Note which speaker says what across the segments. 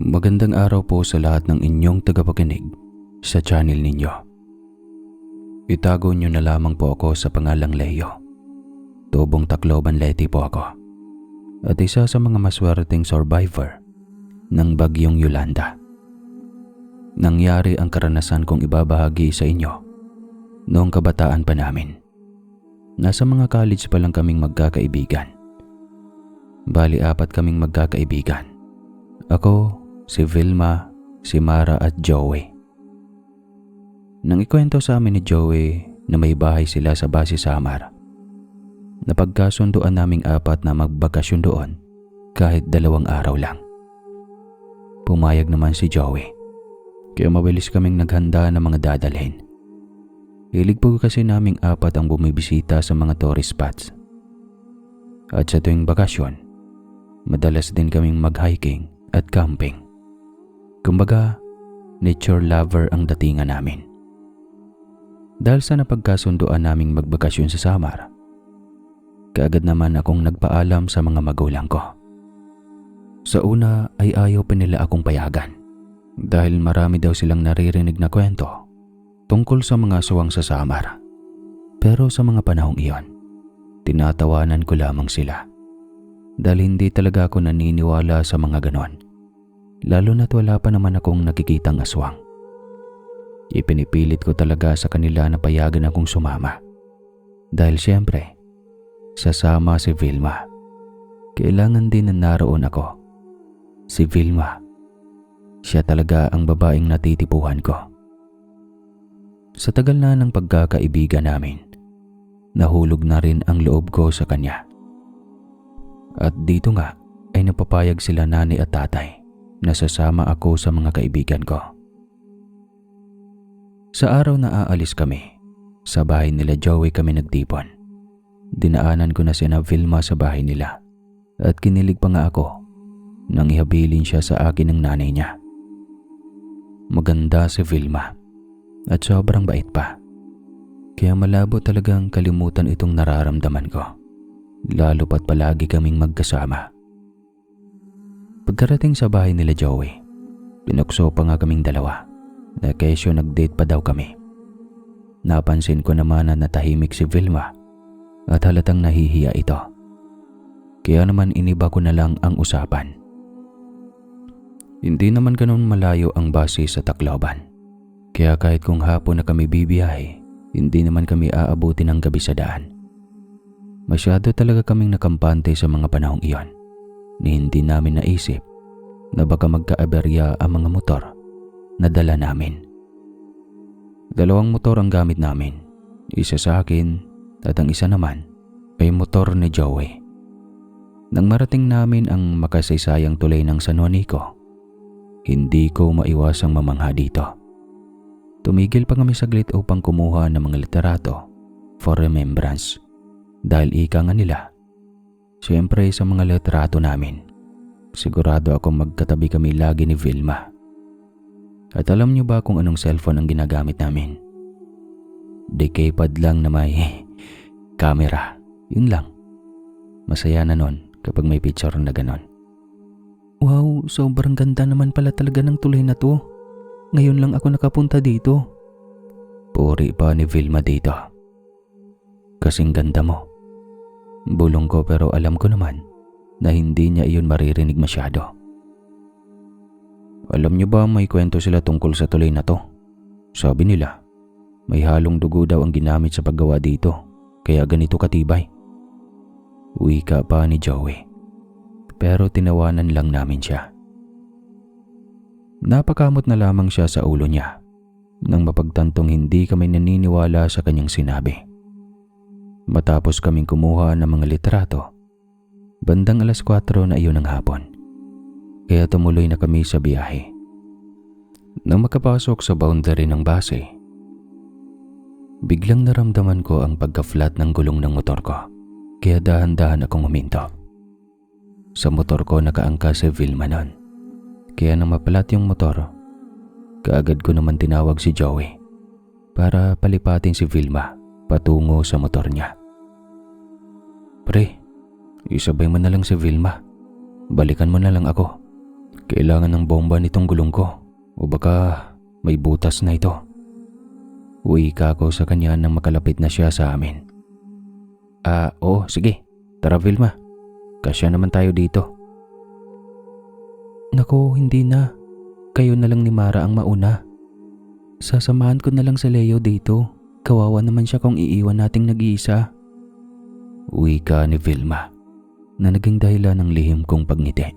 Speaker 1: Magandang araw po sa lahat ng inyong tagapakinig sa channel ninyo. Itago nyo na lamang po ako sa pangalang Leo. Tubong Tacloban Leyte po ako. At isa sa mga maswerteng survivor ng bagyong Yolanda. Nangyari ang karanasan kong ibabahagi sa inyo noong kabataan pa namin. Nasa mga college pa lang kaming magkakaibigan. Bali 4 kaming magkakaibigan. Ako, si Vilma, si Mara at Joey. Nang ikwento sa amin ni Joey na may bahay sila sa base Samar, napagkasunduan naming 4 na magbakasyon doon kahit 2 araw lang. Pumayag naman si Joey, kaya mabilis kaming naghanda ng mga dadalhin. Hilig po kasi naming 4 ang bumibisita sa mga tourist spots. At sa tuwing bakasyon, madalas din kaming mag-hiking at camping. Kumbaga, nature lover ang datingan namin. Dahil sa napagkasunduan naming magbakasyon sa Samar, kaagad naman akong nagpaalam sa mga magulang ko. Sa una ay ayaw pa nila akong payagan dahil marami daw silang naririnig na kwento tungkol sa mga aswang sa Samar. Pero sa mga panahong iyon, tinatawanan ko lamang sila dahil hindi talaga ako naniniwala sa mga ganon, lalo na't wala pa naman akong nakikitang aswang. Ipinipilit ko talaga sa kanila na payagan akong sumama dahil siyempre, sasama si Vilma. Kailangan din na naroon ako. Si Vilma, siya talaga ang babaeng natitipuhan ko. Sa tagal na ng pagkakaibigan namin, nahulog na rin ang loob ko sa kanya. At dito nga ay napapayag sila nanay at tatay na sasama ako sa mga kaibigan ko. Sa araw na aalis kami, sa bahay nila Joey kami nagtipon. Dinaanan ko na sina Vilma sa bahay nila at kinilig pa nga ako nang ihabilin siya sa akin ng nanay niya. Maganda si Vilma at sobrang bait pa. Kaya malabo talagang kalimutan itong nararamdaman ko, lalo pat palagi kaming magkasama. Pagkarating sa bahay nila Joey, pinukso pa nga kaming dalawa na kesyo nag-date pa daw kami. Napansin ko naman na natahimik si Vilma at halatang nahihiya ito. Kaya naman iniba ko na lang ang usapan. Hindi naman ganun malayo ang base sa Tacloban. Kaya kahit kung hapon na kami bibiyahe, hindi naman kami aabuti ng gabi sa daan. Masyado talaga kaming nakampante sa mga panahong iyon ni hindi namin naisip na baka magkaaberya ang mga motor na dala namin. 2 motor ang gamit namin, isa sa akin at ang isa naman ay motor ni Joey. Nang marating namin ang makasaysayang tulay ng San Juanico, hindi ko maiwasang mamangha dito. Tumigil pa kami saglit upang kumuha ng mga literato for remembrance dahil ika nga nila, siyempre sa mga literato namin, sigurado akong magkatabi kami lagi ni Vilma. At alam niyo ba kung anong cellphone ang ginagamit namin? Decapad lang na may camera, yun lang. Masaya na nun kapag may picture na ganon. Wow, sobrang ganda naman pala talaga ng tulay na to. Ngayon lang ako nakapunta dito. Puri pa ni Vilma dito. Kasing ganda mo. Bulong ko pero alam ko naman na hindi niya iyon maririnig masyado. Alam niyo ba may kwento sila tungkol sa tulay na to? Sabi nila, may halong dugo daw ang ginamit sa paggawa dito, kaya ganito katibay. Wika pa ni Joey. Pero tinawanan lang namin siya. Napakamot na lamang siya sa ulo niya nang mapagtantong hindi kami naniniwala sa kanyang sinabi. Matapos kaming kumuha ng mga litrato, bandang 4:00 na iyon ng hapon. Kaya tumuloy na kami sa biyahe. Nang makapasok sa boundary ng base, biglang naramdaman ko ang pagka-flat ng gulong ng motor ko. Kaya dahan-dahan akong huminto. Sa motor ko nakaangka si Vilma nun. Kaya nang mapalat yung motor, kaagad ko naman tinawag si Joey para palipatin si Vilma patungo sa motor niya. Pre, isabay mo na lang si Vilma. Balikan mo na lang ako. Kailangan ng bomba nitong gulong ko o baka may butas na ito. Wika ko sa kanya nang makalapit na siya sa amin. Oo, sige. Tara Vilma. Kasya naman tayo dito. Naku, hindi na. Kayo na lang ni Mara ang mauna. Sasamahan ko na lang sa Leo dito. Kawawa naman siya kung iiwan nating nag-iisa. Wika ni Vilma na naging dahilan ng lihim kong pagngiti.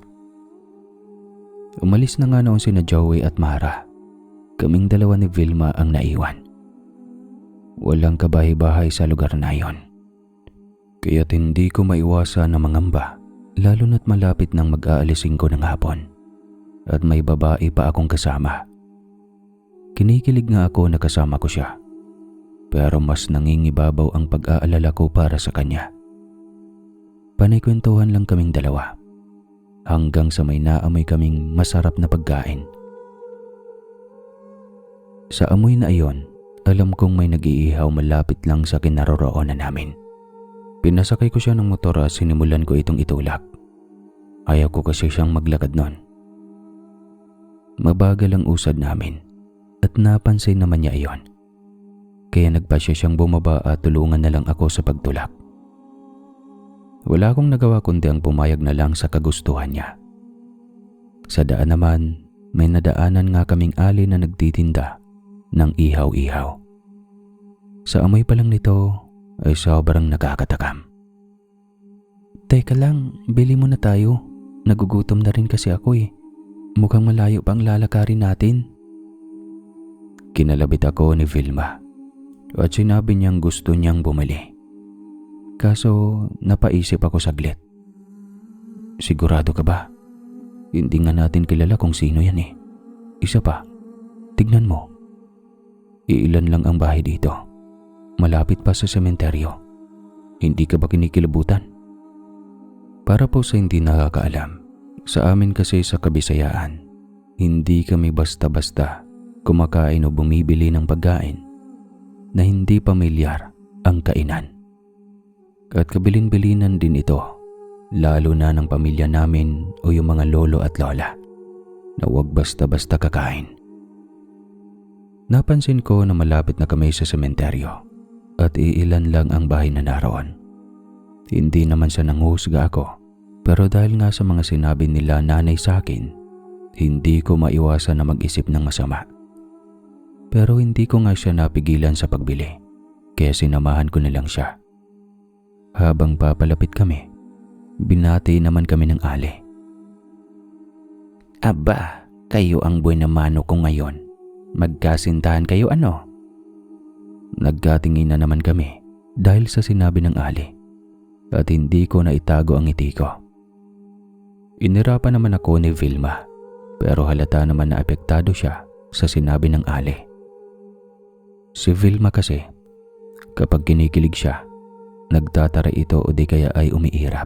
Speaker 1: Umalis na nga noon sina Joey at Mara. Kaming dalawa ni Vilma ang naiwan. Walang kabahay-bahay sa lugar na iyon. Kaya't hindi ko maiwasan na mangamba, lalo na't malapit nang mag-aalisin ko ng hapon. At may babae pa akong kasama. Kinikilig nga ako na kasama ko siya. Pero mas nangingibabaw ang pag-aalala ko para sa kanya. Panikwentuhan lang kaming dalawa. Hanggang sa may naamoy kaming masarap na pagkain. Sa amoy na iyon, alam kong may nag-iihaw malapit lang sa kinaroroonan namin. Pinasakay ko siya ng motor at sinimulan ko itong itulak. Ayaw ko kasi siyang maglakad noon. Mabagal ang usad namin at napansin naman niya iyon. Kaya nagpasya siyang bumaba at tulungan na lang ako sa pagtulak. Wala akong nagawa kundi ang pumayag na lang sa kagustuhan niya. Sa daan naman, may nadaanan nga kaming ali na nagtitinda ng ihaw-ihaw. Sa amoy pa lang nito ay sobrang nakakatakam. Teka lang, bili muna tayo. Nagugutom na rin kasi ako eh. Mukhang malayo pa ang lalakarin natin. Kinalabit ako ni Vilma at sinabi niyang gusto niyang bumili. Kaso napaisip ako saglit. Sigurado ka ba? Hindi nga natin kilala kung sino yan eh. Isa pa, tignan mo. Iilan lang ang bahay dito. Malapit pa sa sementeryo. Hindi ka ba kinikilabutan? Para po sa hindi nakakaalam, sa amin kasi sa Kabisayaan, hindi kami basta-basta kumakain o bumibili ng pagkain na hindi pamilyar ang kainan. At kabilin-bilinan din ito, lalo na ng pamilya namin o yung mga lolo at lola, na huwag basta-basta kakain. Napansin ko na malapit na kami sa sementeryo at iilan lang ang bahay na naroon. Hindi naman siya nanghusga ako, pero dahil nga sa mga sinabi nila nanay sa akin, hindi ko maiwasan na mag-isip ng masama. Pero hindi ko nga siya napigilan sa pagbili, kaya sinamahan ko na lang siya. Habang papalapit kami, binati naman kami ng ali. Aba, kayo ang buwan na mano ko ngayon. Magkasintahan kayo ano? Nagkatingin na naman kami dahil sa sinabi ng ali at hindi ko na itago ang ngiti ko. Inirapan naman ako ni Vilma pero halata naman na apektado siya sa sinabi ng ali. Si Vilma kasi, kapag kinikilig siya, nagtatara ito o di kaya ay umiirap.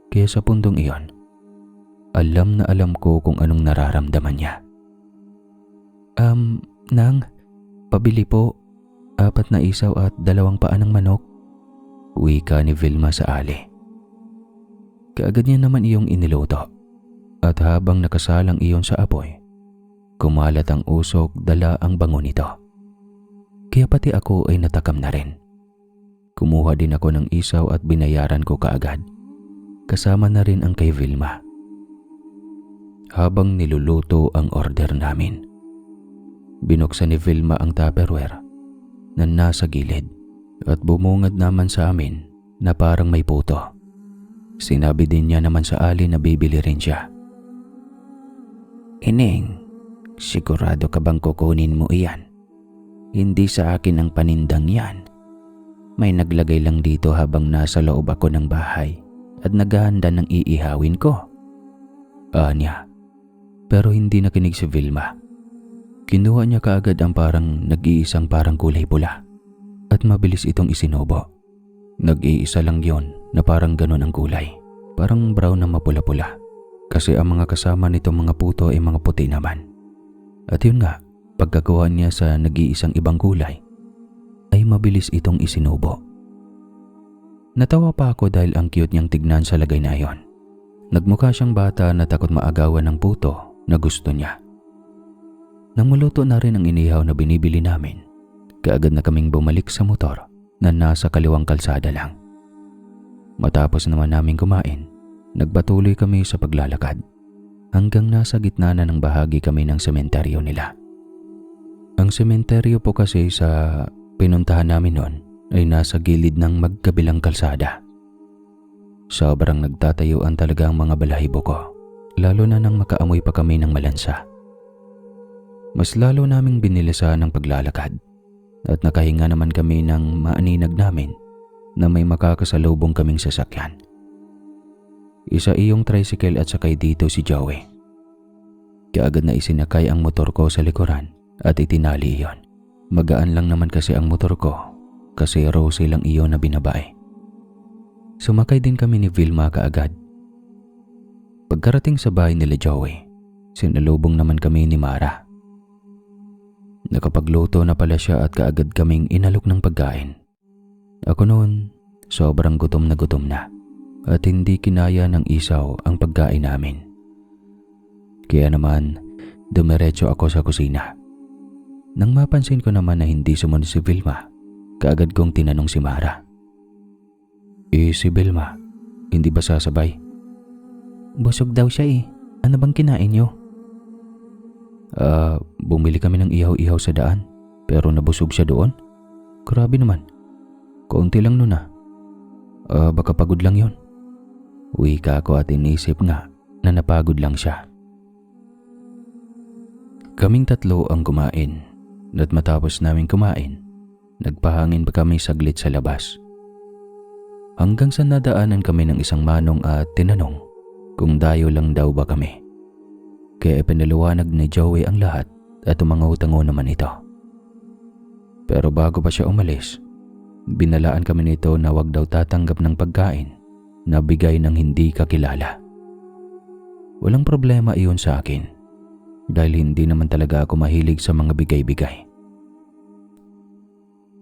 Speaker 1: Kaya sa puntong iyon, alam na alam ko kung anong nararamdaman niya. Nang, pabili po, 4 na isaw at 2 paa ng manok. Wika ni Vilma sa ali. Kaagad niya naman iyong iniluto. At habang nakasalang iyon sa apoy, kumalat ang usok dala ang bango nito. Kaya pati ako ay natakam na rin. Kumuha din ako ng isaw at binayaran ko kaagad. Kasama na rin ang kay Vilma. Habang niluluto ang order namin, binuksan ni Vilma ang Tupperware na nasa gilid at bumungad naman sa amin na parang may puto. Sinabi din niya naman sa ali na bibili rin siya. Ineng, sigurado ka bang kukunin mo iyan? Hindi sa akin ang panindang yan. May naglagay lang dito habang nasa loob ako ng bahay at naghahanda ng iihawin ko. Anya. Pero hindi nakinig si Vilma. Kinuha niya kaagad ang parang nag-iisang parang kulay pula at mabilis itong isinubo. Nag-iisa lang yon na parang ganon ang kulay. Parang brown na mapula-pula kasi ang mga kasama nitong mga puto ay mga puti naman. At yun nga, pagkagawa niya sa nag-iisang ibang kulay, ay mabilis itong isinubo. Natawa pa ako dahil ang cute niyang tignan sa lagay na iyon. Nagmukha siyang bata na takot maagawan ng puto na gusto niya. Nang maluto na rin ang inihaw na binibili namin, kaagad na kaming bumalik sa motor na nasa kaliwang kalsada lang. Matapos naman naming kumain, nagpatuloy kami sa paglalakad hanggang nasa gitna na ng bahagi kami ng sementeryo nila. Ang sementeryo po kasi sa pinuntahan namin noon ay nasa gilid ng magkabilang kalsada. Sobrang nagtatayuan talaga ang mga balahibo ko, lalo na nang makaamoy pa kami ng malansa. Mas lalo naming binilisan ang paglalakad at nakahinga naman kami ng maaninag namin na may makakasalubong kaming sasakyan. Isa iyong tricycle at sakay dito si Joey. Kaagad na isinakay ang motor ko sa likuran at itinali iyon. Magaan lang naman kasi ang motor ko kasi Rosie lang iyon na binabae. Sumakay din kami ni Vilma kaagad. Pagkarating sa bahay nila Joey, sinalubong naman kami ni Mara. Nakapagluto na pala siya at kaagad kaming inalok ng pagkain. Ako noon, sobrang gutom na at hindi kinaya ng isaw ang pagkain namin. Kaya naman, dumiretso ako sa kusina. Nang mapansin ko naman na hindi sumunod si Vilma, kaagad kong tinanong si Mara. Si Vilma, hindi ba sasabay? Busog daw siya Ano bang kinain niyo? Bumili kami ng ihaw-ihaw sa daan, pero nabusog siya doon. Grabe naman. Kaunti lang nun baka pagod lang yon. Wika ko at inisip nga na napagod lang siya. Kaming tatlo ang kumain at matapos namin kumain, nagpahangin pa kami saglit sa labas. Hanggang sa nadaanan kami ng isang manong at tinanong kung dayo lang daw ba kami. Kaya pinaliwanag ni Joey ang lahat at umangaw-tango naman ito. Pero bago pa siya umalis, binalaan kami nito na wag daw tatanggap ng pagkain na bigay ng hindi kakilala. Walang problema iyon sa akin dahil hindi naman talaga ako mahilig sa mga bigay-bigay.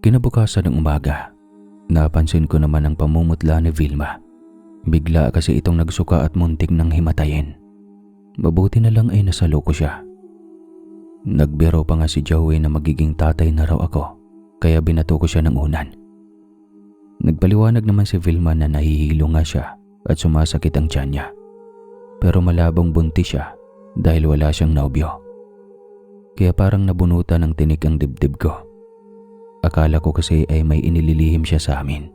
Speaker 1: Kinabukasan ng umaga, napansin ko naman ang pamumutla ni Vilma. Bigla kasi itong nagsuka at muntik ng himatayin. Mabuti na lang ay nasalo ko siya. Nagbiro pa nga si Joey na magiging tatay na raw ako, kaya binato ko siya ng unan. Nagpaliwanag naman si Vilma na nahihilo nga siya at sumasakit ang tiyan niya. Pero malabong buntis siya dahil wala siyang nobyo. Kaya parang nabunutan ng tinik ang dibdib ko. Akala ko kasi ay may inililihim siya sa amin.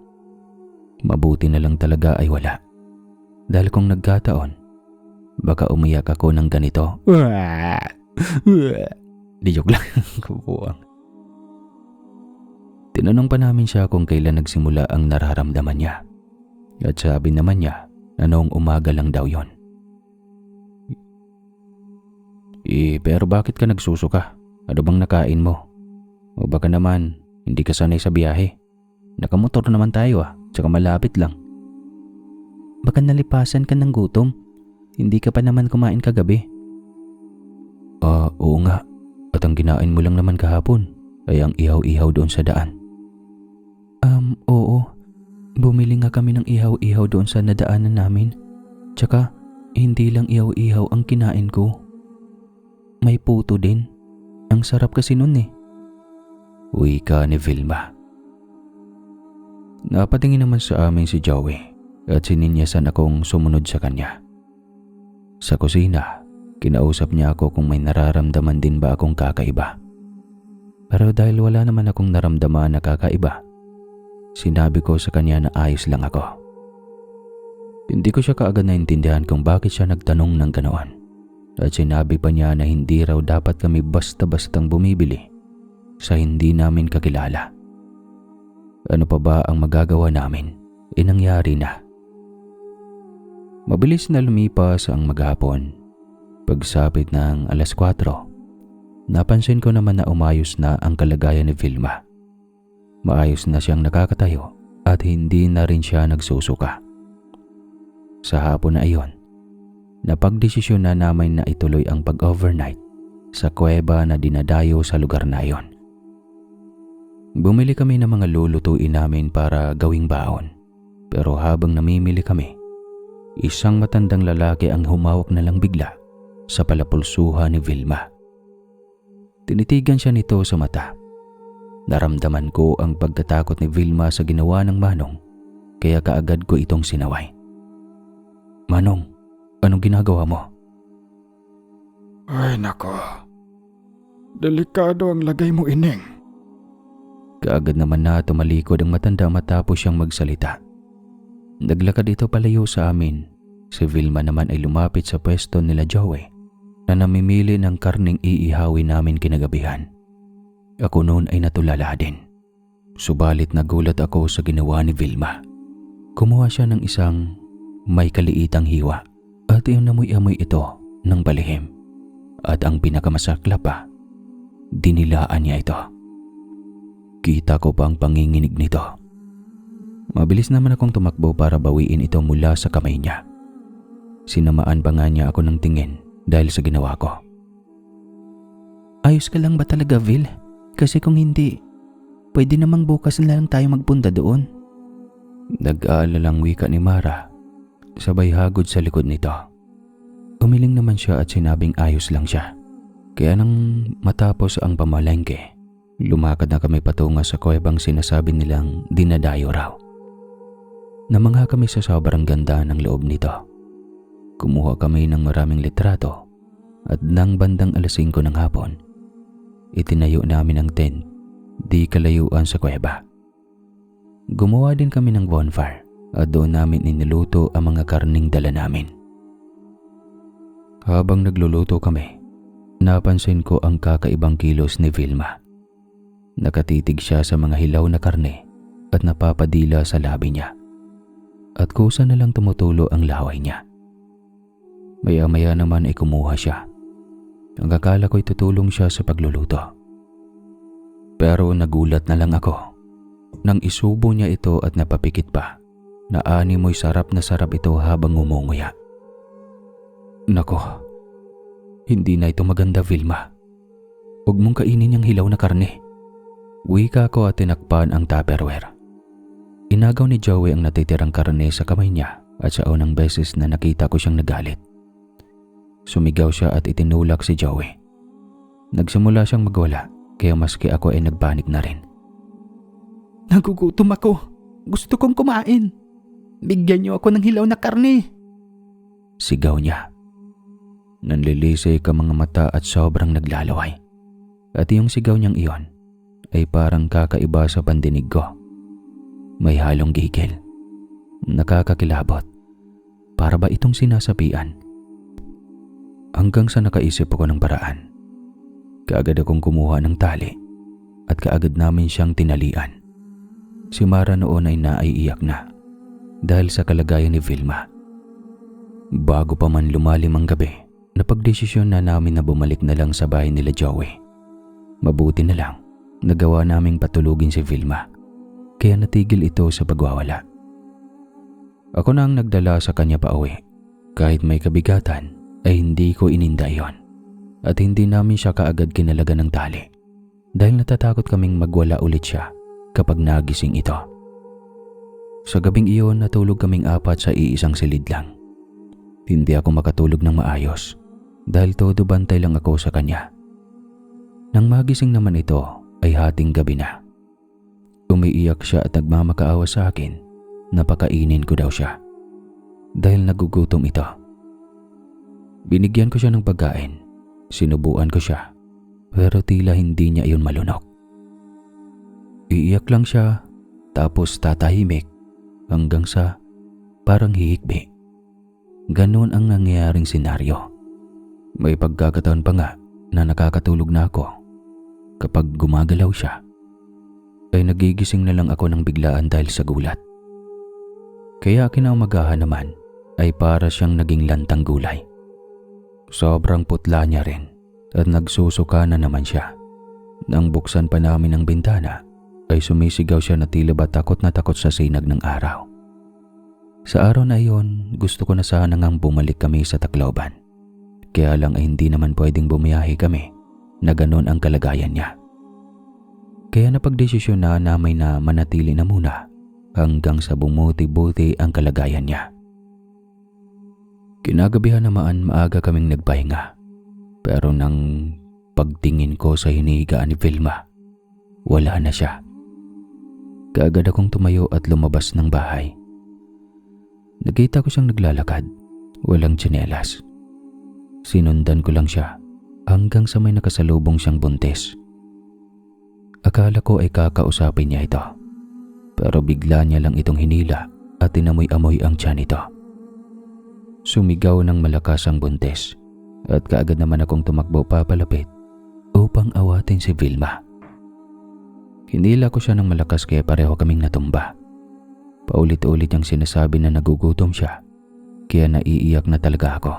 Speaker 1: Mabuti na lang talaga ay wala. Dahil kung nagkataon, baka umiyak ako ng ganito. Di joke lang. Kupuang. Tinanong pa namin siya kung kailan nagsimula ang nararamdaman niya. At sabi naman niya na noong umaga lang daw yon. Pero bakit ka nagsusuka? Ano bang nakain mo? O baka naman, hindi ka sanay sa biyahe. Nakamotor naman tayo tsaka malapit lang. Baka nalipasan ka ng gutom. Hindi ka pa naman kumain kagabi. Oo nga. At ang kinain mo lang naman kahapon ay ang ihaw-ihaw doon sa daan. Oo. Bumili nga kami ng ihaw-ihaw doon sa nadaanan namin. Tsaka, hindi lang ihaw-ihaw ang kinain ko. May puto din. Ang sarap kasi nun Wika ni Vilma. Napatingin naman sa amin si Joey at sininyasan akong sumunod sa kanya. Sa kusina, kinausap niya ako kung may nararamdaman din ba akong kakaiba. Pero dahil wala naman akong naramdaman na kakaiba, sinabi ko sa kanya na ayos lang ako. Hindi ko siya kaagad naintindihan kung bakit siya nagtanong ng ganoon. At sinabi pa niya na hindi raw dapat kami basta-bastang bumibili sa hindi namin kakilala. Ano pa ba ang magagawa namin? Nangyari na. Mabilis na lumipas ang maghapon. Pagsapit ng 4:00, napansin ko naman na umayos na ang kalagayan ni Vilma. Maayos na siyang nakakatayo at hindi na rin siya nagsusuka. Sa hapon na iyon, napagdesisyon na namin na ituloy ang pag-overnight sa kuweba na dinadayo sa lugar na iyon. Bumili kami ng mga lulutuin namin para gawing baon. Pero habang namimili kami, Isang matandang lalaki ang humawak na lang bigla sa palapulsuhan ni Vilma. Tinitigan siya nito sa mata. Naramdaman ko ang pagkatakot ni Vilma sa ginawa ng Manong, kaya kaagad ko itong sinaway. "Manong, anong ginagawa mo?"
Speaker 2: Ay nako, delikado ang lagay mo, Ining.
Speaker 1: Kaagad naman na tumalikod ang matanda matapos siyang magsalita. Naglakad ito palayo sa amin. Si Vilma naman ay lumapit sa pwesto nila Joey na namimili ng karning iihawin namin kinagabihan. Ako noon ay natulala din. Subalit nagulat ako sa ginawa ni Vilma. Kumuha siya ng isang may kaliitang hiwa at inamoy-amoy ito ng balihim. At ang pinakamasakla pa, dinilaan niya ito. Kita ko pa ang panginginig nito. Mabilis naman akong tumakbo para bawiin ito mula sa kamay niya. Sinamaan pa nga niya ako ng tingin dahil sa ginawa ko. "Ayos ka lang ba talaga, Vil? Kasi kung hindi, pwede namang bukas na lang tayo magpunta doon." Nag-aalalang wika ni Mara, sabay hagod sa likod nito. Umiling naman siya at sinabing ayos lang siya. Kaya nang matapos ang pamalengke, lumakad na kami patungo sa kuwebang sinasabi nilang dinadayo raw. Namangha kami sa sobrang ganda ng loob nito. Kumuha kami ng maraming litrato at nang bandang 5:00 ng hapon, itinayo namin ang tent di kalayuan sa kuweba. Gumawa din kami ng bonfire at doon namin iniluto ang mga karning dala namin. Habang nagluluto kami, napansin ko ang kakaibang kilos ni Vilma. Nakatitig siya sa mga hilaw na karne at napapadila sa labi niya. At kusa na lang tumutulo ang laway niya. Maya-maya naman ay kumuha siya. Ang akala ko'y tutulong siya sa pagluluto. Pero nagulat na lang ako nang isubo niya ito at napapikit pa na animoy sarap na sarap ito habang ngumunguya. Nako, hindi na ito maganda, Vilma. Huwag mong kainin yung hilaw na karne. Wika ko at tinakpan ang Tupperware. Inagaw ni Joey ang natitirang karne sa kamay niya at sa unang beses na nakita ko siyang nagalit. Sumigaw siya at itinulak si Joey. Nagsimula siyang magwala kaya maski ako ay nagpanik na rin.
Speaker 2: "Nagugutom ako. Gusto kong kumain. Bigyan niyo ako ng hilaw na karne."
Speaker 1: Sigaw niya. Nanlilisik ang mga mata at sobrang naglalaway. At yung sigaw niyang iyon ay parang kakaiba sa pandinig ko. May halong gigil. Nakakakilabot. Para ba itong sinasapian? Hanggang sa nakaisip ako ng paraan. Kaagad akong kumuha ng tali at kaagad namin siyang tinalian. Si Mara noon ay naiiyak na dahil sa kalagayan ni Vilma. Bago pa man lumalim ang gabi, napagdesisyon na namin na bumalik na lang sa bahay nila Joey. Mabuti na lang, nagawa naming patulugin si Vilma. Kaya natigil ito sa pagwawala. Ako na ang nagdala sa kanya pauwi. Kahit may kabigatan ay hindi ko ininda iyon. At hindi namin siya kaagad kinalagan ng tali. Dahil natatakot kaming magwala ulit siya kapag nagising ito. Sa gabing iyon natulog kaming 4 sa iisang silid lang. Hindi ako makatulog ng maayos dahil todo bantay lang ako sa kanya. Nang magising naman ito ay hating gabi na. Umiiyak siya at nagmamakaawa sa akin na pakainin ko daw siya dahil nagugutom ito. Binigyan ko siya ng pagkain, sinubuan ko siya, pero tila hindi niya iyon malunok. Iiyak lang siya tapos tatahimik hanggang sa parang hihikbi. Ganon ang nangyayaring senaryo. May pagkakataon pa nga na nakakatulog na ako. Kapag gumagalaw siya, ay nagigising na lang ako ng biglaan dahil sa gulat. Kaya kinaumagahan naman ay para siyang naging lantang gulay. Sobrang putla niya rin at nagsusuka na naman siya. Nang buksan pa namin ang bintana ay sumisigaw siya na tila ba takot na takot sa sinag ng araw. Sa araw na iyon, gusto ko na sana ngang bumalik kami sa Tacloban. Kaya lang ay hindi naman pwedeng bumiyahe kami na ganon ang kalagayan niya. Kaya napagdesisyon na namin na manatili na muna hanggang sa bumuti-buti ang kalagayan niya. Kinagabihan naman maaga kaming nagpahinga. Pero nang pagtingin ko sa hinihigaan ni Vilma, wala na siya. Kaagad akong tumayo at lumabas ng bahay. Nakita ko siyang naglalakad, walang tsinelas. Sinundan ko lang siya hanggang sa may nakasalubong siyang buntis. Akala ko ay kakausapin niya ito, pero bigla niya lang itong hinila at inamoy-amoy ang tiyan nito. Sumigaw ng malakas ang buntis at kaagad naman akong tumakbo papalapit upang awatin si Vilma. Hinila ko siya ng malakas kaya pareho kaming natumba. Paulit-ulit niyang sinasabi na nagugutom siya, kaya naiiyak na talaga ako,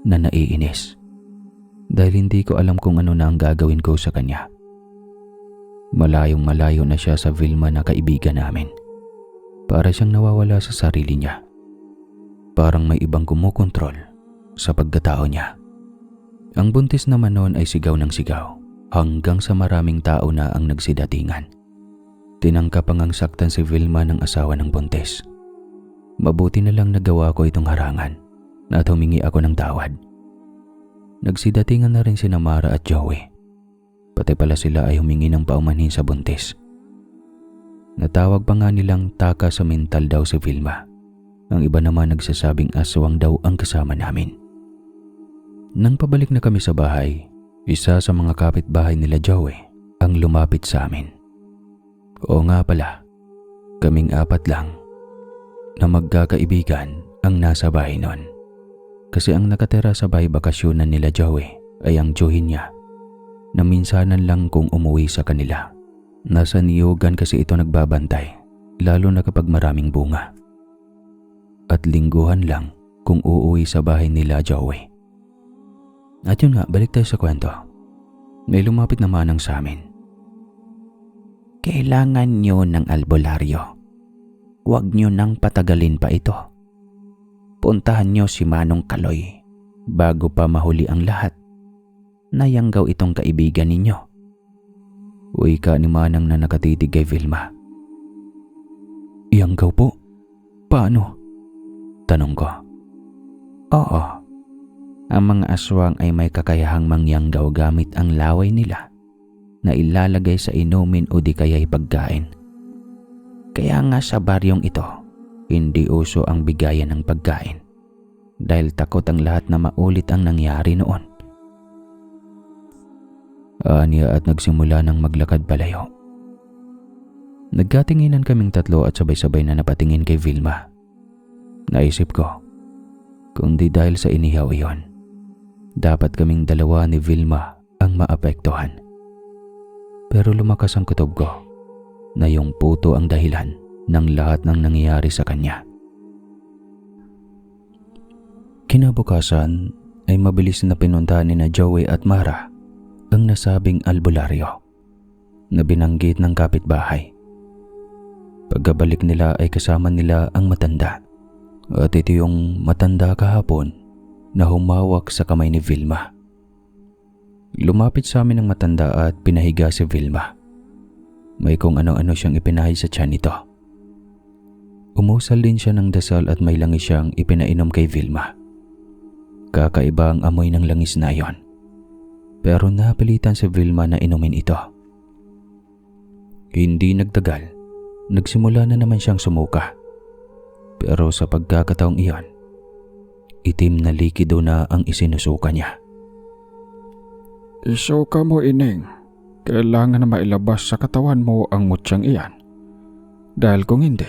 Speaker 1: na naiinis. Dahil hindi ko alam kung ano na ang gagawin ko sa kanya. Malayong malayo na siya sa Vilma na kaibigan namin. Para siyang nawawala sa sarili niya. Parang may ibang kumukontrol sa pagkatao niya. Ang buntis naman noon ay sigaw ng sigaw hanggang sa maraming tao na ang nagsidatingan. Tinangkap ang saktan si Vilma ng asawa ng buntis. Mabuti na lang nagawa ko itong harangan at humingi ako ng tawad. Nagsidatingan na rin sina Mara at Joey. Pati pala sila ay humingi ng paumanhin sa buntis. Natawag pa nga nilang taka sa mental daw si Vilma. Ang iba naman nagsasabing aswang daw ang kasama namin. Nang pabalik na kami sa bahay, isa sa mga kapitbahay nila Joey ang lumapit sa amin. Oo nga pala, kaming 4 lang na magkakaibigan ang nasa bahay noon. Kasi ang nakatira sa bahay bakasyonan nila Joey ay ang tiyuhin niya na minsanan lang kung umuwi sa kanila. Nasa niyugan kasi ito nagbabantay, lalo na kapag maraming bunga. At lingguhan lang kung uuwi sa bahay nila Joey. At yun nga, balik tayo sa kwento. May lumapit na manang sa amin. Kailangan nyo ng albularyo. Huwag nyo nang patagalin pa ito. Puntahan nyo si Manong Kaloy bago pa mahuli ang lahat. Nayanggaw itong kaibigan ninyo. Wika ni Manang na nakatitig kay Vilma. Iyanggaw po? Paano? Tanong ko. Oo. Ang mga aswang ay may kakayahang mangyanggaw gamit ang laway nila na ilalagay sa inumin o di kaya'y pagkain. Kaya nga sa baryong ito, hindi uso ang bigayan ng pagkain dahil takot ang lahat na maulit ang nangyari noon. Aniya at nagsimula ng maglakad palayo. Nagkatinginan kaming 3 at sabay-sabay na napatingin kay Vilma. Naisip ko, kung di dahil sa inihaw iyon, dapat kaming 2 ni Vilma ang maapektuhan. Pero lumakas ang kutob ko na yung puto ang dahilan ng lahat ng nangyayari sa kanya. Kinabukasan ay mabilis na pinuntahan ni na Joey at Mara ang nasabing albularyo na binanggit ng kapitbahay. Pagkabalik nila ay kasama nila ang matanda. At ito yung matanda kahapon na humawak sa kamay ni Vilma. Lumapit sa amin ang matanda at pinahiga si Vilma. May kung ano-ano siyang ipinahi sa tiyan nito. Umusal din siya ng dasal at may langis siyang ipinainom kay Vilma. Kakaiba ang amoy ng langis na iyon. Pero napilitan si Vilma na inumin ito. Hindi nagtagal, nagsimula na naman siyang sumuka. Pero sa pagkakataong iyon, itim na likido na ang isinusuka niya.
Speaker 3: Isuka mo, Ining. Kailangan na mailabas sa katawan mo ang mutyang iyan. Dahil kung hindi,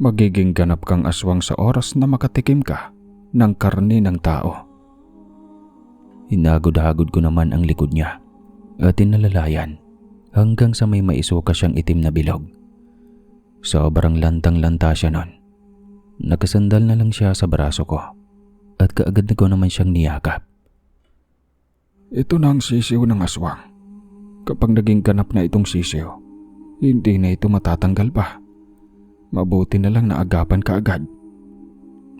Speaker 3: magiging ganap kang aswang sa oras na makatikim ka ng karne ng tao.
Speaker 1: Hinagod-hagod ko naman ang likod niya at tinalalayan hanggang sa may maisuka siyang itim na bilog. Sobrang lantang-lanta siya nun. Nakasandal na lang siya sa braso ko at kaagad na ko naman siyang niyakap.
Speaker 3: Ito na ang sisiw ng aswang. Kapag naging ganap na itong sisiw, hindi na ito matatanggal pa. Mabuti na lang na agapan ka agad.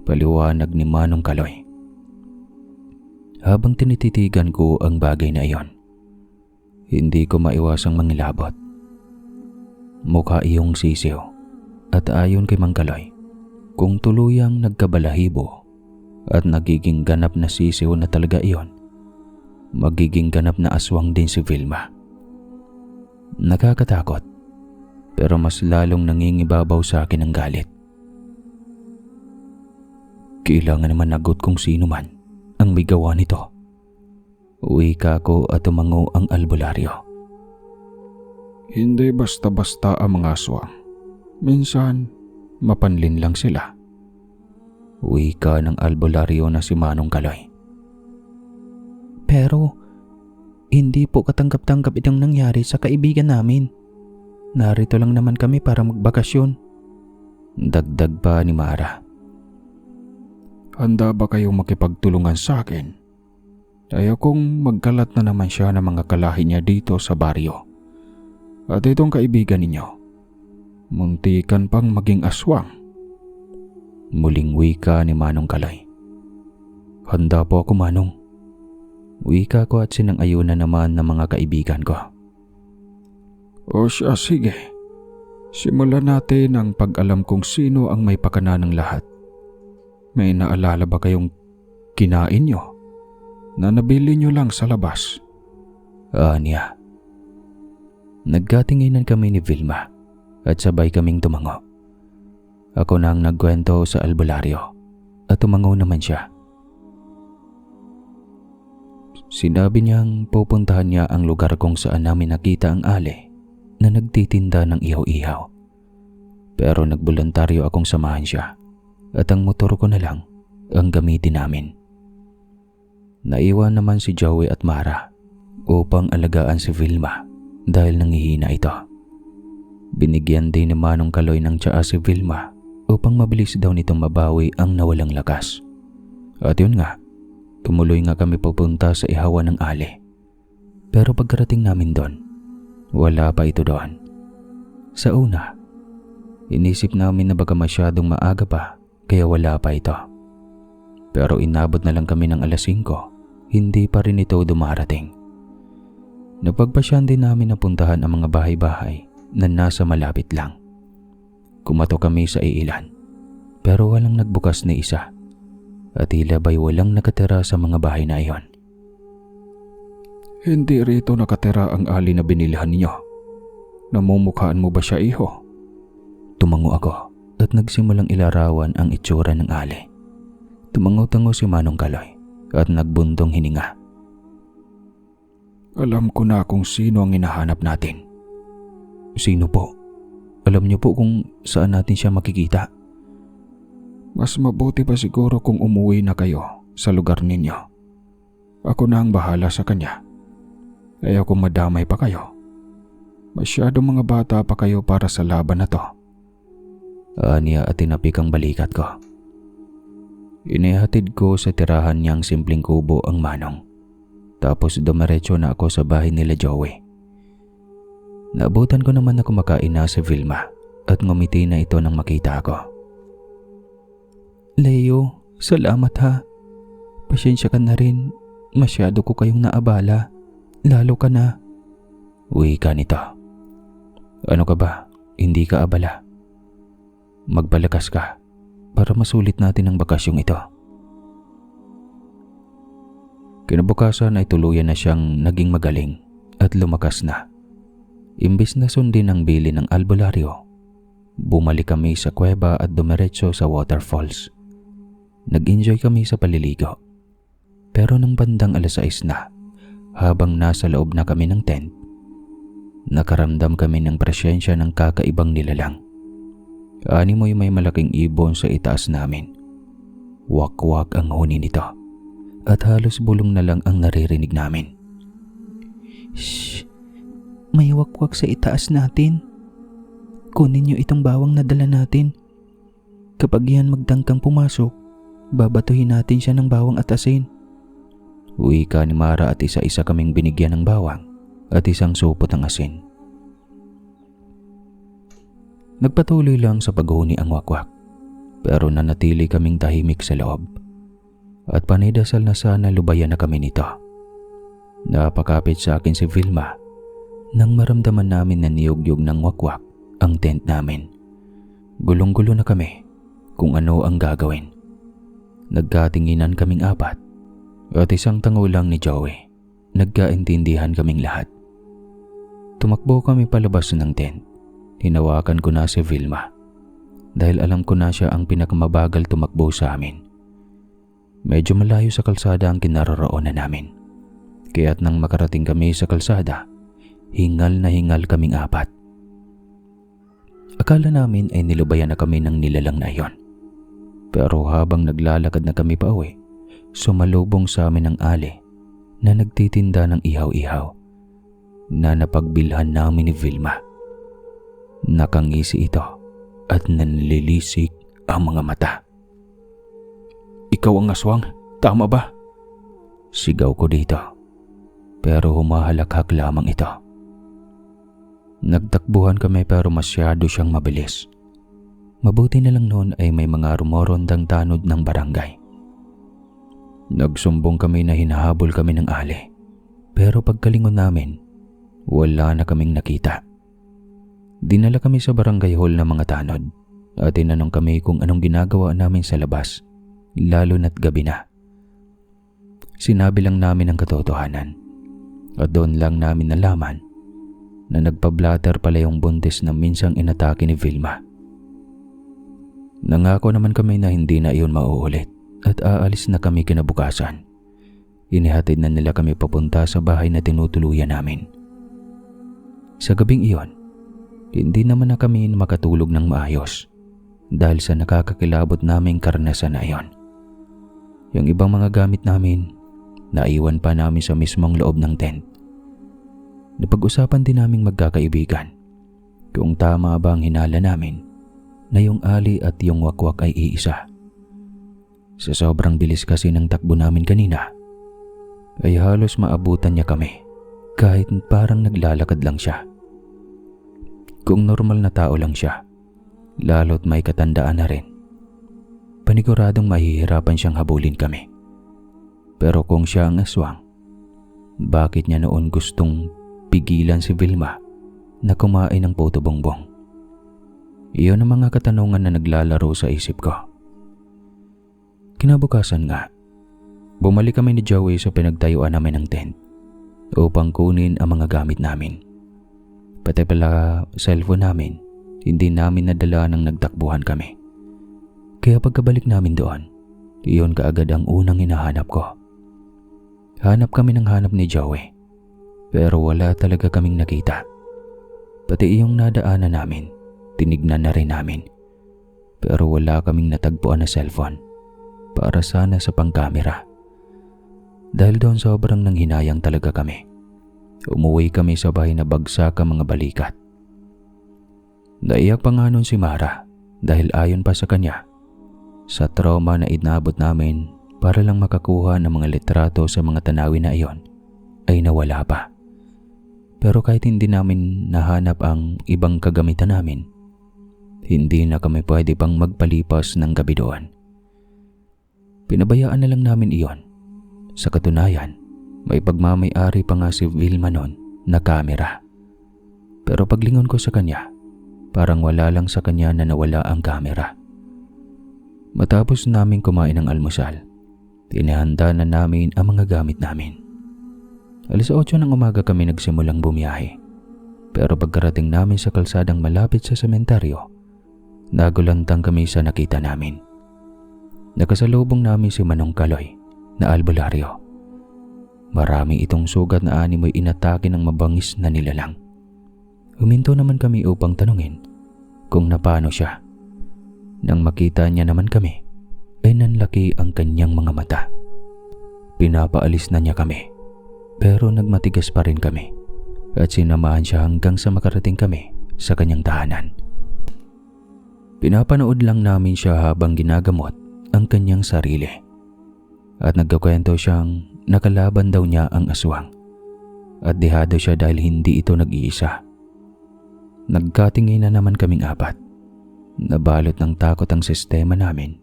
Speaker 1: Paliwanag ni Manong Kaloy. Habang tinititigan ko ang bagay na iyon, hindi ko maiwasang mangilabot. Mukha iyong sisiw at ayon kay Mang Kaloy, kung tuluyang nagkabalahibo At nagiging ganap na sisiw na talaga iyon. Magiging ganap na aswang din si Vilma. Nakakatakot, pero mas lalong nangingibabaw sa akin ang galit. Kailangan naman nagot kung sino man ang may gawa nito. Wika ko at tumango ang albularyo.
Speaker 3: Hindi basta-basta ang mga aswang. Minsan, mapanlin lang sila.
Speaker 1: Wika ng albularyo na si Manong Kaloy.
Speaker 2: Pero, hindi po katanggap-tanggap itong nangyari sa kaibigan namin. Narito lang naman kami para magbakasyon.
Speaker 1: Dagdag pa ni Mara.
Speaker 3: Handa ba kayong makipagtulungan sa akin? Ayaw kong magkalat na naman siya ng mga kalahi niya dito sa baryo. At itong kaibigan ninyo, muntikan pang maging aswang.
Speaker 1: Muling wika ni Manong Kaloy.
Speaker 3: Handa po ako, Manong.
Speaker 1: Wika ko at sinang-ayunan naman ng mga kaibigan ko.
Speaker 3: O siya, sige. Simulan natin ang pag-alam kung sino ang may pakana ng lahat. May naalala ba kayong kinain nyo na nabili nyo lang sa labas?
Speaker 1: Anya. Nagkatinginan kami ni Vilma at sabay kaming tumango. Ako na ang nagkwento sa albularyo at tumango naman siya. Sinabi niyang pupuntahan niya ang lugar kung saan namin nakita ang ale na nagtitinda ng ihaw-ihaw. Pero nagboluntaryo akong samahan siya at ang motor ko na lang ang gamitin namin. Naiwan naman si Joey at Mara upang alagaan si Vilma dahil nangihina ito. Binigyan din ni Manong Kaloy ng tsaa si Vilma upang mabilis daw nitong mabawi ang nawalang lakas. At yun nga, tumuloy nga kami pupunta sa ihawan ng ale. Pero pagkarating namin doon, wala pa ito doon. Sa una, inisip namin na baka masyadong maaga pa kaya wala pa ito. Pero inabot na lang kami ng alas 5, hindi pa rin ito dumarating. Napagpasyan din namin na puntahan ang mga bahay-bahay na nasa malapit lang. Kumato kami sa iilan, pero walang nagbukas na isa at tila ba'y walang nakatira sa mga bahay na iyon.
Speaker 3: Hindi rito nakatira ang ali na binilhan niyo. Namumukhaan mo ba siya, iho?
Speaker 1: Tumango ako at nagsimulang ilarawan ang itsura ng ali. Tumango-tango si Manong Kaloy at nagbuntong hininga.
Speaker 3: Alam ko na kung sino ang hinahanap natin.
Speaker 1: Sino po? Alam niyo po kung saan natin siya makikita?
Speaker 3: Mas mabuti pa siguro kung umuwi na kayo sa lugar ninyo. Ako na ang bahala sa kanya. Ayaw kong madamay pa kayo. Masyadong mga bata pa kayo para sa laban na to.
Speaker 1: Aniya at tinapik ang balikat ko. Inihatid ko sa tirahan niyang simpleng kubo ang Manong. Tapos dumiretso na ako sa bahay nila Joey. Naabutan ko naman na kumakain na si Vilma at ngumiti na ito nang makita ako.
Speaker 2: Leo, salamat ha. Pasensya ka na rin. Masyado ko kayong naabala. Lalo ka na.
Speaker 1: Uwi ka nito. Ano ka ba? Hindi ka abala. Magbalakas ka para masulit natin ang bakasyong ito. Kinabukasan ay tuluyan na siyang naging magaling at lumakas na. Imbis na sundin ang bili ng albularyo, bumalik kami sa kuweba at dumiretso sa waterfalls. Nag-enjoy kami sa paliligo. Pero nang bandang alas 6 na, habang nasa loob na kami ng tent, nakaramdam kami ng presensya ng kakaibang nilalang. Animoy may malaking ibon sa itaas namin. Wakwak ang huni nito at halos bulong na lang ang naririnig namin.
Speaker 2: Shh! May wakwak sa itaas natin. Kunin niyo itong bawang na dala natin. Kapag yan magdangkang pumasok, babatuhin natin siya ng bawang at asin.
Speaker 1: Wika ni Mara at isa-isa kaming binigyan ng bawang at isang supot ng asin. Nagpatuloy lang sa paghuni ang wakwak, pero nanatili kaming tahimik sa loob. At panidasal na sana lubayan na kami nito. Napakapit sa akin si Vilma nang maramdaman namin na niyog-yog ng wakwak ang tent namin. Gulong-gulo na kami kung ano ang gagawin. Nagkatinginan kaming apat at isang tango lang ni Joey. Nagkaintindihan kaming lahat. Tumakbo kami palabas ng tent. Hinawakan ko na si Vilma dahil alam ko na siya ang pinakamabagal tumakbo sa amin. Medyo malayo sa kalsada ang kinaroroonan namin. Kaya't nang makarating kami sa kalsada, hingal na hingal kaming apat. Akala namin ay nilubayan na kami ng nilalang na iyon. Pero habang naglalakad na kami pa uwi, sumalubong sa amin ang ali na nagtitinda ng ihaw-ihaw na napagbilhan namin ni Vilma. Nakangisi ito at nanlilisik ang mga mata. "Ikaw ang aswang, tama ba?" Sigaw ko dito, pero humahalakhak lamang ito. Nagtakbuhan kami pero masyado siyang mabilis. Mabuti na lang noon ay may mga rumorondang tanod ng barangay. Nagsumbong kami na hinahabol kami ng ali, pero pagkalingon namin, wala na kaming nakita. Dinala kami sa barangay hall ng mga tanod at tinanong kami kung anong ginagawa namin sa labas, lalo na't gabi na. Sinabi lang namin ang katotohanan at doon lang namin nalaman na nagpa-blatter pala yung buntis na minsang inatake ni Vilma. Nangako naman kami na hindi na iyon mauulit at aalis na kami kinabukasan. Inihatid na nila kami papunta sa bahay na tinutuluyan namin. Sa gabing iyon, hindi naman na kami makatulog ng maayos dahil sa nakakakilabot naming karanasan na iyon. Yung ibang mga gamit namin, naiwan pa namin sa mismong loob ng tent. Napag-usapan din naming magkakaibigan kung tama ba ang hinala namin na yung ali at yung wakwak ay iisa. Sa sobrang bilis kasi ng takbo namin kanina, ay halos maabutan niya kami kahit parang naglalakad lang siya. Kung normal na tao lang siya, lalo't may katandaan na rin, paniguradong mahihirapan siyang habulin kami. Pero kung siya ang aswang, bakit niya noon gustong pigilan si Vilma na kumain ng puto bongbong? Iyon ang mga katanungan na naglalaro sa isip ko. Kinabukasan nga, bumalik kami ni Joey sa pinagtayuan namin ng tent upang kunin ang mga gamit namin. Pati pala cellphone namin, hindi namin nadala nang nagtakbuhan kami. Kaya pagkabalik namin doon, iyon kaagad ang unang hinahanap ko. Hanap kami ng hanap ni Joey, pero wala talaga kaming nakita. Pati iyong nadaanan namin, tinignan na rin namin. Pero wala kaming natagpuan na cellphone para sana sa pangkamera. Dahil doon sobrang nanghinayang talaga kami. Umuwi kami sa bahay na bagsak ang mga balikat. Naiyak pa nga nun si Mara dahil ayon pa sa kanya, sa trauma na inabot namin para lang makakuha ng mga litrato sa mga tanawin na iyon ay nawala pa. Pero kahit hindi namin nahanap ang ibang kagamitan namin, hindi na kami pwede pang magpalipas ng gabi doon. Pinabayaan na lang namin iyon. Sa katunayan, may pagmamay-ari pa nga si Vilma noon na kamera. Pero paglingon ko sa kanya, parang wala lang sa kanya na nawala ang kamera. Matapos namin kumain ng almusal, tinihanda na namin ang mga gamit namin. 8:00 ng umaga kami nagsimulang bumiyahe. Pero pagkarating namin sa kalsadang malapit sa sementeryo, nagulantang kami sa nakita namin. Nakasalubong namin si Manong Kaloy na albularyo. Marami itong sugat na animoy inatake ng mabangis na nilalang. Huminto naman kami upang tanungin kung napano siya. Nang makita niya naman kami, ay nanlaki ang kanyang mga mata. Pinapaalis na niya kami, pero nagmatigas pa rin kami at sinamahan siya hanggang sa makarating kami sa kanyang tahanan. Pinapanood lang namin siya habang ginagamot ang kanyang sarili at nagkakwento siyang nakalaban daw niya ang aswang at dehado siya dahil hindi ito nag-iisa. Nagkatingin na naman kaming apat. Nabalot ng takot ang sistema namin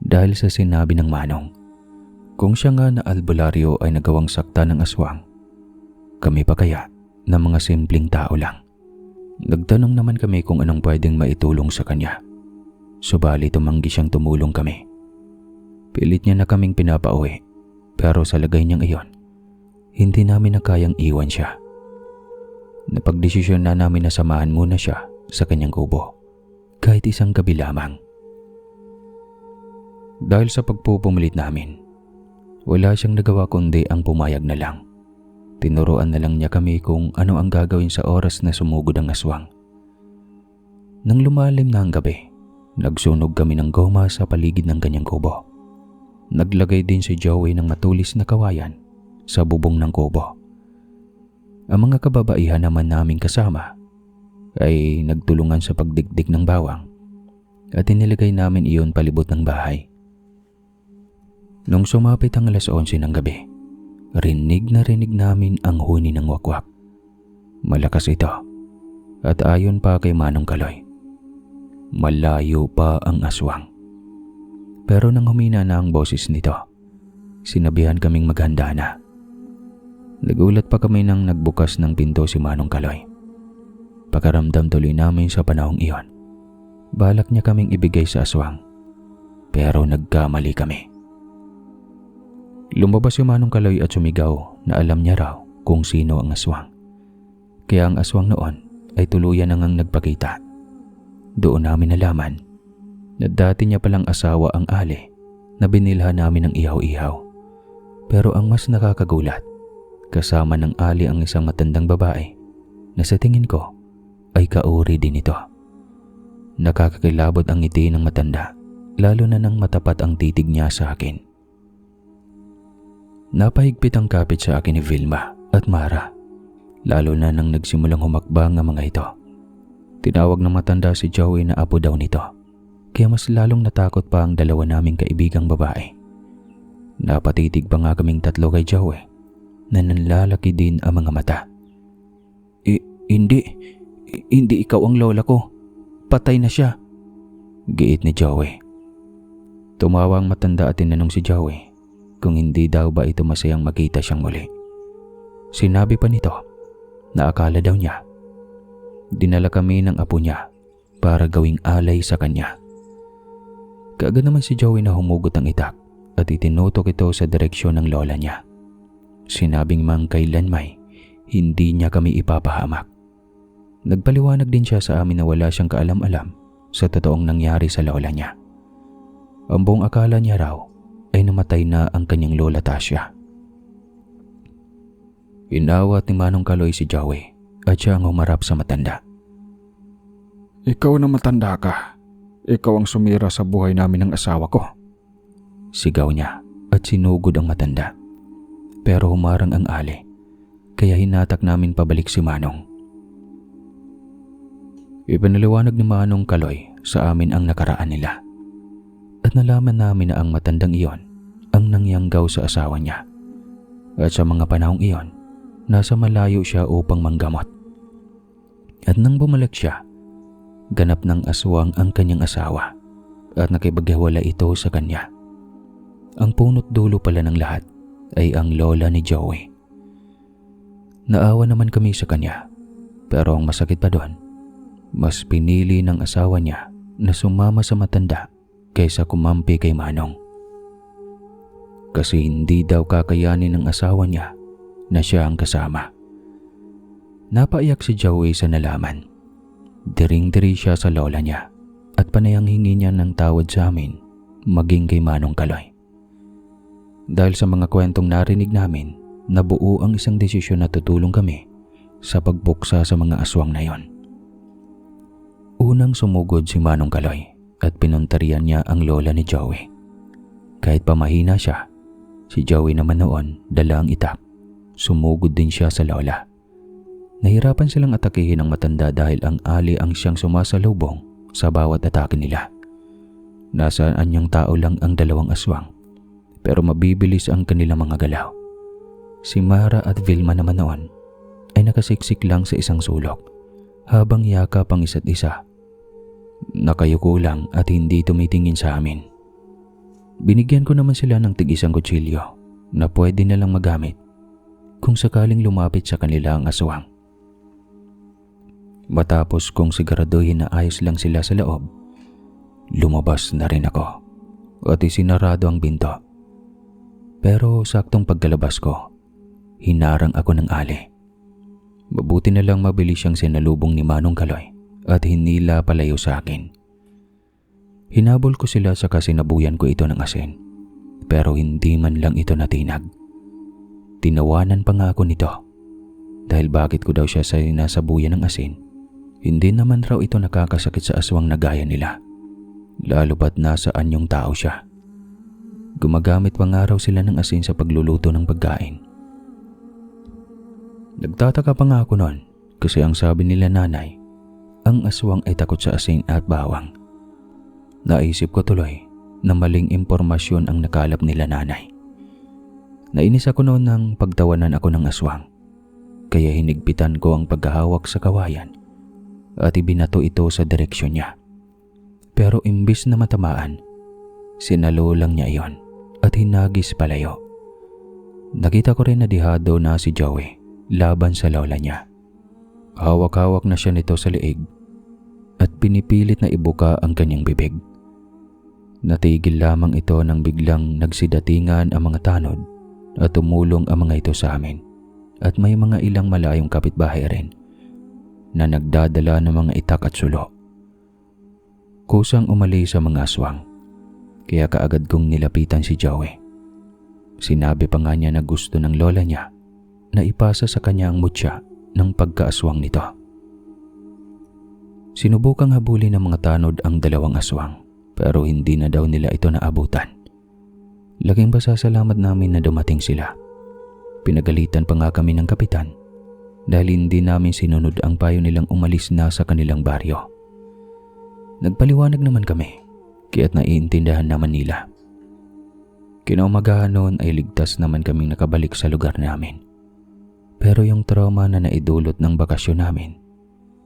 Speaker 1: dahil sa sinabi ng Manong. Kung siya nga na albularyo ay nagawang sakta ng aswang, kami pa kaya na mga simpleng tao lang? Nagtanong naman kami kung anong pwedeng maitulong sa kanya. Subalit tumanggi siyang tumulong kami. Pilit niya na kaming pinapauwi, pero sa lagay niyang iyon, hindi namin na kayang iwan siya. Napagdesisyon na namin na samahan muna siya sa kanyang kubo, kahit isang gabi lamang. Dahil sa pagpupumilit namin, wala siyang nagawa kundi ang pumayag na lang. Tinuruan na lang niya kami kung ano ang gagawin sa oras na sumugod ang aswang. Nang lumalim na ang gabi, nagsunog kami ng goma sa paligid ng kanyang kubo. Naglagay din si Joey ng matulis na kawayan sa bubong ng kubo. Ang mga kababaihan naman naming kasama ay nagtulungan sa pagdikdik ng bawang at inilagay namin iyon palibot ng bahay. Nung sumapit ang 11:00 ng gabi, rinig na rinig namin ang huni ng wakwak. Malakas ito at ayon pa kay Manong Kaloy, malayo pa ang aswang. Pero nang humina na ang boses nito, sinabihan kaming maghanda na. Nagulat pa kami nang nagbukas ng pinto si Manong Kaloy. Pakaramdam tuloy namin sa panahong iyon, balak niya kaming ibigay sa aswang, pero nagkamali kami. Lumabas si Manong Kaloy at sumigaw na alam niya raw kung sino ang aswang. Kaya ang aswang noon ay tuluyan na ngang nagpakita. Doon namin nalaman na dati niya palang asawa ang Ali na binilhan namin ng ihaw-ihaw. Pero ang mas nakakagulat, kasama ng Ali ang isang matandang babae na sa tingin ko ay kauri din ito. Nakakakilabot ang ngiti ng matanda, lalo na nang matapat ang titig niya sa akin. Napahigpit ang kapit sa akin ni Vilma at Mara, lalo na nang nagsimulang humakbang ang mga ito. Tinawag ng matanda si Joey na apo daw nito, kaya mas lalong natakot pa ang dalawa naming kaibigang babae. Napatitig pa nga kaming tatlo kay Joey na nanlalaki din ang mga mata. Hindi ikaw ang lola ko. Patay na siya, giit ni Joey. Tumawa ang matanda at tinanong si Joey kung hindi daw ba ito masayang makita siyang muli. Sinabi pa nito na akala daw niya dinala kami ng apo niya para gawing alay sa kanya. Kaagad naman si Joey na humugot ang itak at itinutok ito sa direksyon ng lola niya. Sinabing mang kailanmay hindi niya kami ipapahamak. Nagpaliwanag din siya sa amin na wala siyang kaalam-alam sa totoong nangyari sa lola niya. Ang buong akala niya raw ay namatay na ang kanyang lola Tasya. Inawat ni Manong Kaloy si Joey at siya ang humarap sa matanda.
Speaker 3: Ikaw na matanda ka. Ikaw ang sumira sa buhay namin ng asawa ko.
Speaker 1: Sigaw niya at sinugod ang matanda. Pero humarang ang Ali, kaya hinatak namin pabalik si Manong. Ipinaliwanag ni Manong Kaloy sa amin ang nakaraan nila. At nalaman namin na ang matandang iyon ang nangyanggaw sa asawa niya. At sa mga panahong iyon, nasa malayo siya upang manggamot. At nang bumalik siya, ganap ng aswang ang kanyang asawa at nakipaghiwalay ito sa kanya. Ang punot dulo pala ng lahat ay ang lola ni Joey. Naawa naman kami sa kanya, pero ang masakit pa doon, mas pinili ng asawa niya na sumama sa matanda kaysa kumampi kay Manong. Kasi hindi daw kakayanin ng asawa niya na siya ang kasama. Napaiyak si Joey sa nalaman. Diring-diri siya sa lola niya at panayang hingi niya ng tawad sa amin, maging kay Manong Kaloy. Dahil sa mga kwentong narinig namin, nabuo ang isang desisyon na tutulong kami sa pagbuksa sa mga aswang na yon. Unang sumugod si Manong Kaloy at pinuntarian niya ang lola ni Joey. Kahit pa mahina siya, si Joey naman noon dala ang itak. Sumugod din siya sa lola. Nahirapan silang atakihin ang matanda dahil ang Ali ang siyang sumasalubong sa bawat atake nila. Nasa anyang tao lang ang dalawang aswang, pero mabibilis ang kanilang mga galaw. Si Mara at Vilma naman noon ay nakasiksik lang sa isang sulok habang yakap ang isa't isa. Nakayuko lang at hindi tumitingin sa amin. Binigyan ko naman sila ng tig-isang kutsilyo na pwede nilang magamit kung sakaling lumapit sa kanila ang aswang. Matapos kong siguraduhin na ayos lang sila sa loob, lumabas na rin ako at isinarado ang pinto. Pero saktong pagkalabas ko, hinarang ako ng ali. Mabuti na lang mabilis siyang sinalubong ni Manong Kaloy at hinila palayo sa akin. Hinabol ko sila sa sinabuyan ko ito ng asin, pero hindi man lang ito natinag. Tinawanan pa nga ako nito dahil bakit ko daw siya sinasabuyan ng asin. Hindi naman raw ito nakakasakit sa aswang na gaya nila, lalo pat nasa anyong tao siya. Gumagamit pa nga raw sila ng asin sa pagluluto ng pagkain. Nagtataka pa nga ako noon kasi ang sabi nila nanay, ang aswang ay takot sa asin at bawang. Naisip ko tuloy na maling impormasyon ang nakalap nila nanay. Nainis ako noon nang pagtawanan ako ng aswang, kaya hinigpitan ko ang pagkahawak sa kawayan at ibinato ito sa direksyon niya. Pero imbis na matamaan, sinalo lang niya iyon at hinagis palayo. Nakita ko rin na dihado na si Joey laban sa lola niya. Hawak-hawak na siya nito sa liig at pinipilit na ibuka ang kanyang bibig. Natigil lamang ito nang biglang nagsidatingan ang mga tanod at tumulong ang mga ito sa amin, at may mga ilang malayong kapitbahay rin na nagdadala ng mga itak at sulo. Kusang umali sa mga aswang, kaya kaagad kong nilapitan si Joey. Sinabi pa nga niya na gusto ng lola niya na ipasa sa kanya ang mutya ng pagkaaswang nito. Sinubukang habulin ng mga tanod ang dalawang aswang, pero hindi na daw nila ito naabutan. Laking pasasalamat namin na dumating sila. Pinagalitan pa nga kami ng kapitan dahil hindi namin sinunod ang payo nilang umalis na sa kanilang baryo. Nagpaliwanag naman kami, kaya't naiintindihan naman nila. Kinaumagahan noon ay ligtas naman kaming nakabalik sa lugar namin. Pero yung trauma na naidulot ng bakasyon namin,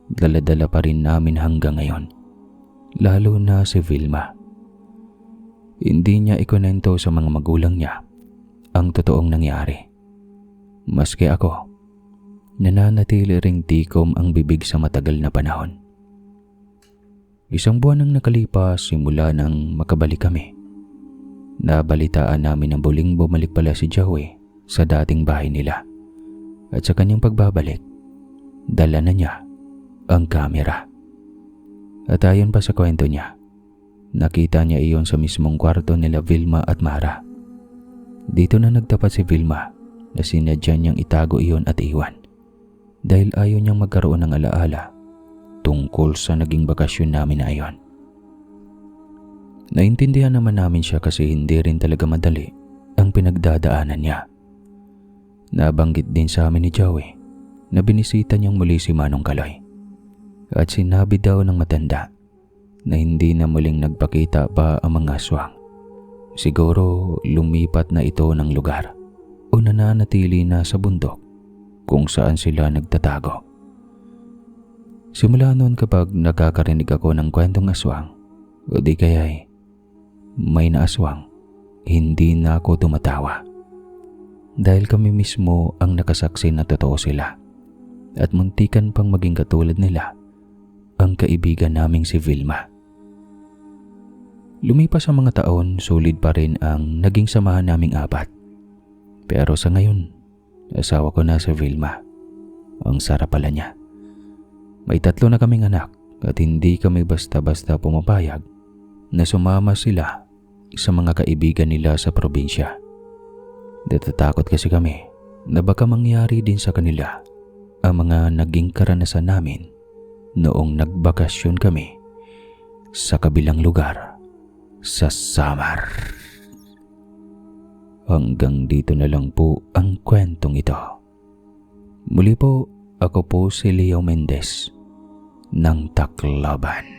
Speaker 1: dala-dala pa rin namin hanggang ngayon. Lalo na si Vilma. Hindi niya ikunento sa mga magulang niya ang totoong nangyari. Maski ako, nananatili ring tikom ang bibig sa matagal na panahon. Isang buwan nang nakalipas simula nang makabalik kami. Nabalitaan namin na muling bumalik pala si Joey sa dating bahay nila. At sa kanyang pagbabalik, dala na niya ang kamera. At ayon pa sa kwento niya, nakita niya iyon sa mismong kwarto nila Vilma at Mara. Dito na nagtapat si Vilma na sinadya niyang itago iyon at iwan dahil ayaw niyang magkaroon ng alaala tungkol sa naging bakasyon namin na iyon. Naintindihan naman namin siya kasi hindi rin talaga madali ang pinagdadaanan niya. Nabanggit din sa amin ni Joey na binisita niyang muli si Manong Kaloy at sinabi daw ng matanda na hindi na muling nagpakita pa ang mga aswang. Siguro lumipat na ito ng lugar o nananatili na sa bundok kung saan sila nagtatago. Simula noon kapag nakakarinig ako ng kwentong aswang o di kaya'y may naaswang, hindi na ako tumatawa. Dahil kami mismo ang nakasaksi na totoo sila at muntikan pang maging katulad nila ang kaibigan naming si Vilma. Lumipas ang mga taon, sulit pa rin ang naging samahan naming apat. Pero sa ngayon, asawa ko na si Vilma. Ang sarap pala niya. May 3 na kaming anak at hindi kami basta-basta pumapayag na sumama sila sa mga kaibigan nila sa probinsya. Natatakot kasi kami na baka mangyari din sa kanila ang mga naging karanasan namin noong nagbakasyon kami sa kabilang lugar sa Samar. Hanggang dito na lang po ang kwentong ito. Muli po, ako po si Leo Mendez ng Tacloban.